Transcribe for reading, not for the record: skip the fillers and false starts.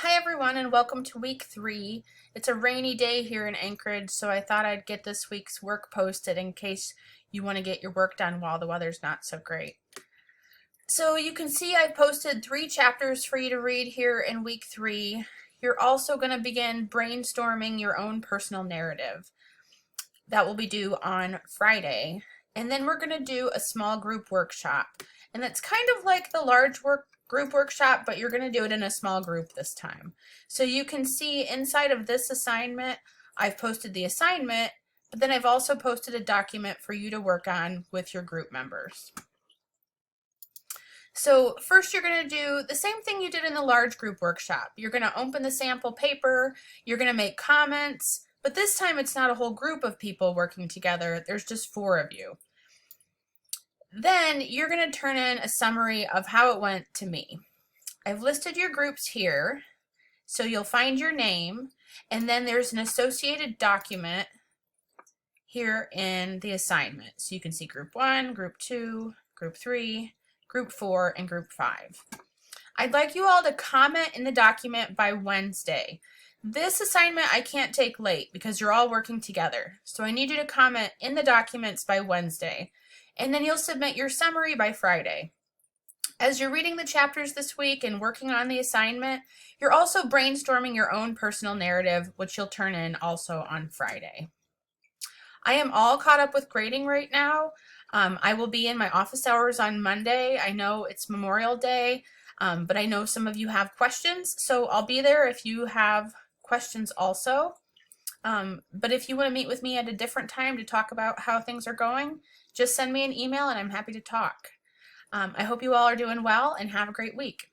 Hi everyone and welcome to week 3. It's a rainy day here in Anchorage, so I thought I'd get this week's work posted in case you want to get your work done while the weather's not so great. So you can see I've posted 3 chapters for you to read here in week 3. You're also going to begin brainstorming your own personal narrative. That will be due on Friday. And then we're going to do a small group workshop. And that's kind of like the large group workshop, but you're going to do it in a small group this time. So you can see inside of this assignment, I've posted the assignment, but then I've also posted a document for you to work on with your group members. So first you're going to do the same thing you did in the large group workshop. You're going to open the sample paper, you're going to make comments, but this time it's not a whole group of people working together, there's just 4 of you. Then you're going to turn in a summary of how it went to me. I've listed your groups here, so you'll find your name, and then there's an associated document here in the assignment. So you can see group 1, group 2, group 3, group 4, and group 5. I'd like you all to comment in the document by Wednesday. This assignment I can't take late because you're all working together. So I need you to comment in the documents by Wednesday. And then you'll submit your summary by Friday. As you're reading the chapters this week and working on the assignment, you're also brainstorming your own personal narrative, which you'll turn in also on Friday. I am all caught up with grading right now. I will be in my office hours on Monday. I know it's Memorial Day, but I know some of you have questions, so I'll be there if you have questions also. But if you want to meet with me at a different time to talk about how things are going, just send me an email and I'm happy to talk. I hope you all are doing well and have a great week.